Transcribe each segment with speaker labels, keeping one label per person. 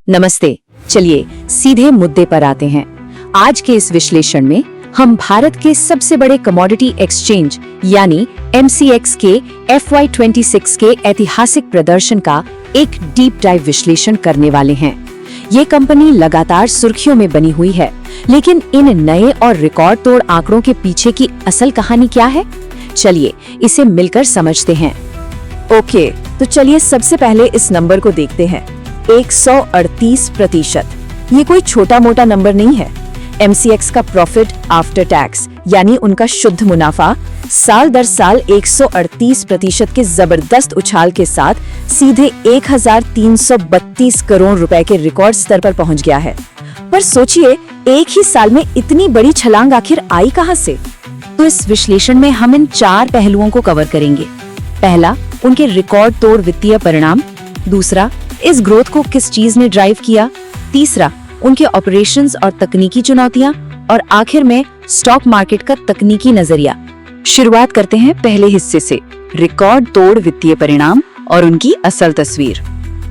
Speaker 1: नमस्ते। चलिए सीधे मुद्दे पर आते हैं। आज के इस विश्लेषण में हम भारत के सबसे बड़े कमोडिटी एक्सचेंज यानी MCX के FY26 के ऐतिहासिक प्रदर्शन का एक डीप डाइव विश्लेषण करने वाले हैं। ये कंपनी लगातार सुर्खियों में बनी हुई है, लेकिन इन नए और रिकॉर्ड तोड़ आंकड़ों के पीछे की असल कहानी क्या है? चलिए इसे मिलकर समझते हैं।
Speaker 2: ओके, तो चलिए सबसे पहले इस नंबर को देखते हैं। 138%। ये कोई छोटा मोटा नंबर नहीं है। MCX का प्रॉफिट आफ्टर टैक्स यानी उनका शुद्ध मुनाफा साल दर साल 138% के जबरदस्त उछाल के साथ सीधे 1332 करोड़ रुपए के रिकॉर्ड स्तर पर पहुंच गया है। पर सोचिए, एक ही साल में इतनी बड़ी छलांग आखिर आई कहां से?
Speaker 1: तो इस विश्लेषण में हम इन 4 पहलुओं को कवर करेंगे। पहला, उनके रिकॉर्ड तोड़ वित्तीय परिणाम। दूसरा, इस ग्रोथ को किस चीज ने ड्राइव किया। तीसरा, उनके ऑपरेशंस और तकनीकी चुनौतियां। और आखिर में स्टॉक मार्केट का तकनीकी नजरिया। शुरुआत करते हैं पहले हिस्से से, रिकॉर्ड तोड़ वित्तीय परिणाम और उनकी असल तस्वीर।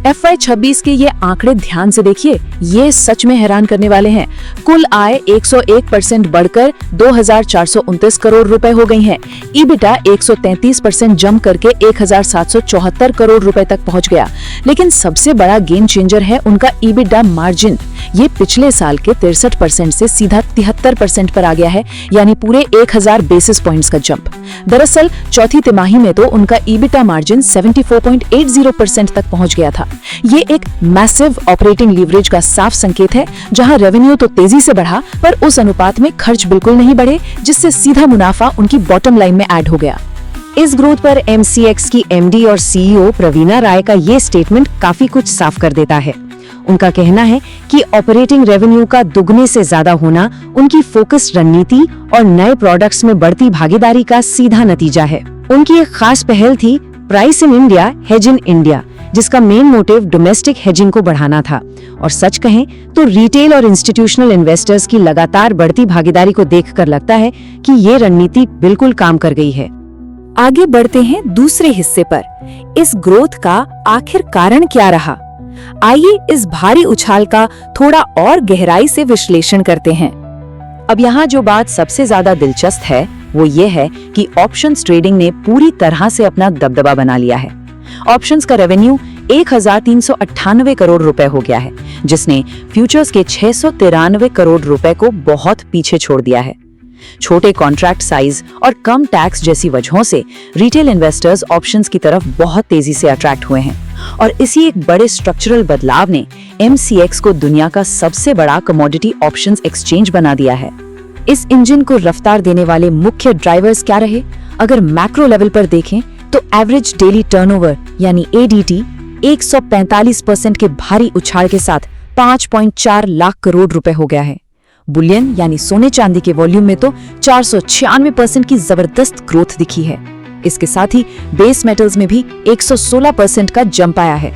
Speaker 2: FY26 के ये आंकड़े ध्यान से देखिए, ये सच में हैरान करने वाले हैं। कुल आय 101% बढ़कर 2429 करोड़ रुपए हो गई है। EBITDA 133% जंप करके 1774 करोड़ रुपए तक पहुंच गया। लेकिन सबसे बड़ा गेम चेंजर है उनका EBITDA मार्जिन। ये पिछले साल के 63% से सीधा 73% पर आ गया है, यानी पूरे 1000 बेसिस पॉइंट्स का जंप। दरअसल चौथी तिमाही में तो उनका EBITDA मार्जिन 74.80% तक पहुंच गया था। ये एक मैसिव ऑपरेटिंग लीवरेज का साफ संकेत है, जहां रेवेन्यू तो तेजी से बढ़ा, पर उस अनुपात में खर्च बिल्कुल नहीं बढ़े, जिससे सीधा मुनाफा उनकी बॉटम लाइन में ऐड हो गया।
Speaker 1: इस ग्रोथ पर MCX की MD और CEO प्रवीणा राय का ये स्टेटमेंट काफी कुछ साफ कर देता है। उनका कहना है कि ऑपरेटिंग रेवेन्यू का दुगने से ज्यादा होना उनकी फोकस रणनीति और नए प्रोडक्ट्स में बढ़ती भागीदारी का सीधा नतीजा है। उनकी एक खास पहल थी price in India, hedge in India, जिसका मेन मोटिव डोमेस्टिक हेजिंग को बढ़ाना था। और सच कहें तो रिटेल और इंस्टीट्यूशनल इन्वेस्टर्स की लगातार बढ़ती भागीदारी को देखकर लगता है कि ये रणनीति बिल्कुल काम कर गई है।
Speaker 2: आगे बढ़ते हैं दूसरे हिस्से पर। इस ग्रोथ का आखिर कारण क्या रहा? आइए इस भारी उछाल का थोड़ा और गहराई से विश्लेषण करते हैं।
Speaker 1: अब यहाँ जो बात सबसे ज्यादा दिलचस्प है वो ये है कि ऑप्शंस ट्रेडिंग ने पूरी तरह से अपना दबदबा बना लिया है। ऑप्शंस का रेवेन्यू 1398 करोड़ रुपए हो गया है, जिसने फ्यूचर्स के 693 करोड़ रुपए को बहुत पीछे छोड़ दिया है। छोटे कॉन्ट्रैक्ट साइज और कम टैक्स जैसी वजहों से रिटेल इन्वेस्टर्स ऑप्शंस की तरफ बहुत तेजी से अट्रैक्ट हुए हैं, और इसी एक बड़े स्ट्रक्चरल बदलाव ने MCX को दुनिया का सबसे बड़ा कमोडिटी ऑप्शंस एक्सचेंज बना दिया है। इस इंजन को रफ्तार देने वाले मुख्य ड्राइवर्स क्या रहे? अगर मैक्रो लेवल पर देखें तो एवरेज डेली टर्नओवर यानी ADT 145% के भारी उछाल के साथ 5.4 लाख करोड़ रुपए हो गया है। बुलियन यानी सोने चांदी के वॉल्यूम में तो 496% की जबरदस्त ग्रोथ दिखी है। इसके साथ ही बेस मेटल्स में भी 116% का जंप आया है।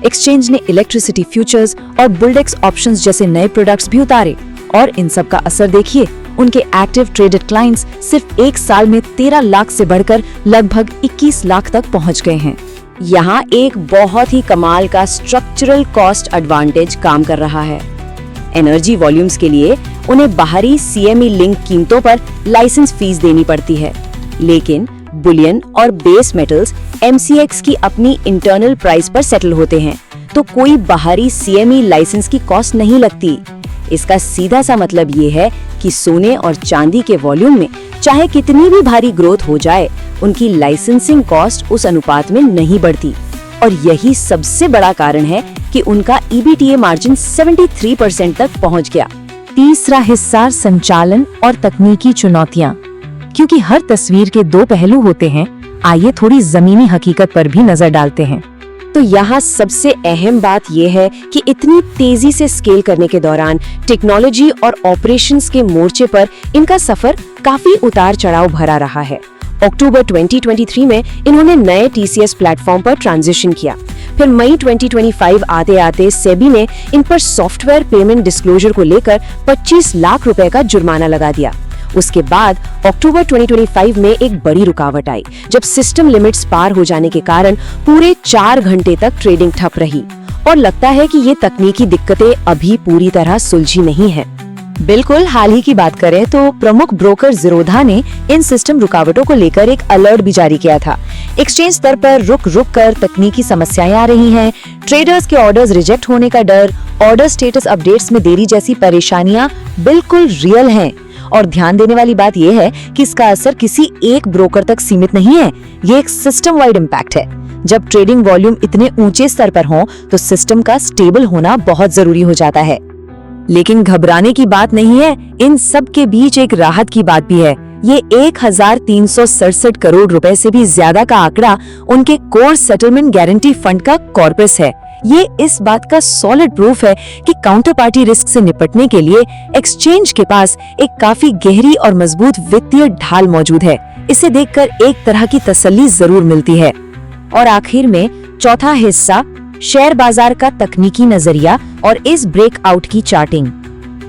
Speaker 1: एक्सचेंज ने इलेक्ट्रिसिटी फ्यूचर्स और बुल्डेक्स ऑप्शंस जैसे नए प्रोडक्ट्स भी उतारे, और इन सब का असर देखिए, उनके एक्टिव ट्रेडेड क्लाइंट्स सिर्फ एक साल में 13 लाख से बढ़कर लगभग 21 लाख तक पहुंच गए हैं।
Speaker 2: यहाँ एक बहुत ही कमाल का स्ट्रक्चरल कॉस्ट एडवांटेज काम कर रहा है। एनर्जी वॉल्यूम्स के लिए उन्हें बाहरी CME लिंक कीमतों पर लाइसेंस फीस देनी पड़ती है, लेकिन बुलियन और बेस मेटल्स MCX की अपनी इंटरनल प्राइस पर सेटल होते हैं, तो कोई बाहरी CME लाइसेंस की कॉस्ट नहीं लगती। इसका सीधा सा मतलब ये है कि सोने और चांदी के वॉल्यूम में चाहे कितनी भी भारी ग्रोथ हो जाए, उनकी लाइसेंसिंग कॉस्ट उस अनुपात में नहीं बढ़ती। और यही सबसे बड़ा कारण है कि उनका EBITDA मार्जिन 73% तक पहुंच गया।
Speaker 1: तीसरा हिस्सा, संचालन और तकनीकी चुनौतियां। क्योंकि हर तस्वीर के 2 पहलू होते हैं, आइए थोड़ी जमीनी हकीकत पर भी नजर डालते हैं।
Speaker 2: तो यहाँ सबसे अहम बात यह है कि इतनी तेजी से स्केल करने के दौरान टेक्नोलॉजी और ऑपरेशंस के मोर्चे पर इनका सफर काफी उतार चढ़ाव भरा रहा है। अक्टूबर 2023 में इन्होंने नए TCS प्लेटफॉर्म पर ट्रांजिशन किया। फिर मई 2025 आते आते सेबी ने इन पर सॉफ्टवेयर पेमेंट डिस्क्लोजर को लेकर 25 लाख रुपए का जुर्माना लगा दिया। उसके बाद अक्टूबर 2025 में एक बड़ी रुकावट आई, जब सिस्टम लिमिट्स पार हो जाने के कारण पूरे 4 घंटे तक ट्रेडिंग ठप रही और लगता है कि ये तकनीकी दिक्कतें अभी पूरी तरह सुलझी नहीं है।
Speaker 1: बिल्कुल, हाल ही की बात करें तो प्रमुख ब्रोकर ज़ीरोधा ने इन सिस्टम रुकावटों को लेकर एक अलर्ट भी जारी किया था। एक्सचेंज स्तर पर रुक कर तकनीकी समस्याएं आ रही हैं, ट्रेडर्स के ऑर्डर्स रिजेक्ट होने का डर, ऑर्डर स्टेटस अपडेट्स में देरी जैसी परेशानियां बिल्कुल रियल हैं। और ध्यान देने वाली बात यह है कि इसका असर किसी एक ब्रोकर तक सीमित नहीं है, ये एक सिस्टम वाइड इम्पैक्ट है। जब ट्रेडिंग वॉल्यूम इतने ऊंचे स्तर पर हो तो सिस्टम का स्टेबल होना बहुत जरूरी हो जाता है। लेकिन घबराने की बात नहीं है, इन सब के बीच एक राहत की बात भी है। ये 1367 करोड़ रुपए से भी ज्यादा का आंकड़ा उनके कोर सेटलमेंट गारंटी फंड का कॉर्पस है। ये इस बात का सॉलिड प्रूफ है कि काउंटर पार्टी रिस्क से निपटने के लिए एक्सचेंज के पास एक काफी गहरी और मजबूत वित्तीय ढाल मौजूद है। इसे देखकर एक तरह की तसल्ली जरूर मिलती है। और आखिर में चौथा हिस्सा, शेयर बाजार का तकनीकी नजरिया और इस ब्रेकआउट की चार्टिंग।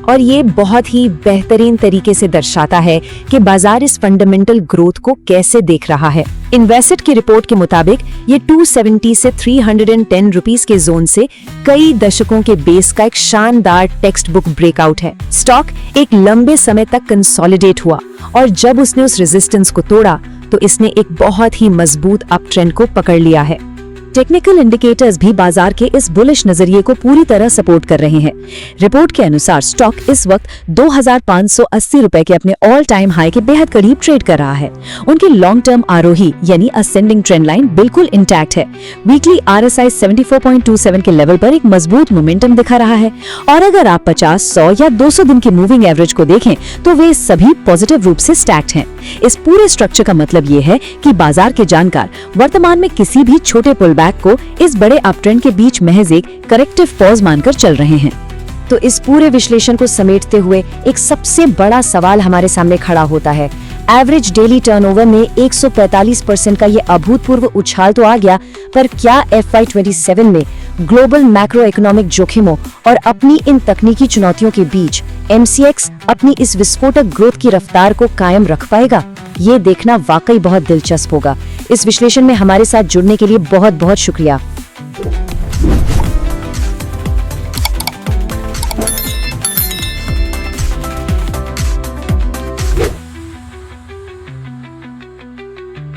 Speaker 1: और ये बहुत ही बेहतरीन तरीके से दर्शाता है कि बाजार इस फंडामेंटल ग्रोथ को कैसे देख रहा है। इन्वेस्टेड की रिपोर्ट के मुताबिक ये 270 से 310 रुपीस के जोन से कई दशकों के बेस का एक शानदार टेक्स्ट बुक ब्रेकआउट है। स्टॉक एक लंबे समय तक कंसोलिडेट हुआ और जब उसने उस रेजिस्टेंस को तोड़ा तो इसने एक बहुत ही मजबूत अप ट्रेंड को पकड़ लिया है। टेक्निकल इंडिकेटर्स भी बाजार के इस बुलिश नजरिए को पूरी तरह सपोर्ट कर रहे हैं। रिपोर्ट के अनुसार स्टॉक इस वक्त 2580 रुपए के अपने ऑल टाइम हाई के बेहद करीब ट्रेड कर रहा है। उनकी लॉन्ग टर्म आरोही यानी असेंडिंग ट्रेंड लाइन बिल्कुल इंटैक्ट है। वीकली RSI 74.27 के लेवल पर एक मजबूत मोमेंटम दिखा रहा है। और अगर आप 50, 100 या 200 दिन की मूविंग एवरेज को देखें तो वे सभी पॉजिटिव रूप से स्टैक्ड हैं। इस पूरे स्ट्रक्चर का मतलब ये है कि बाजार के जानकार वर्तमान में किसी भी छोटे पुलबैक को इस बड़े अपट्रेंड के बीच महज एक करेक्टिव पॉज मानकर चल रहे हैं। तो इस पूरे विश्लेषण को समेटते हुए एक सबसे बड़ा सवाल हमारे सामने खड़ा होता है। एवरेज डेली टर्नओवर में 145% का ये अभूतपूर्व उछाल तो आ गया, पर क्या FY27 में ग्लोबल मैक्रो इकोनॉमिक जोखिमों और अपनी इन तकनीकी चुनौतियों के बीच MCX अपनी इस विस्फोटक ग्रोथ की रफ्तार को कायम रख पाएगा? ये देखना वाकई बहुत दिलचस्प होगा। इस विश्लेषण में हमारे साथ जुड़ने के लिए बहुत बहुत शुक्रिया।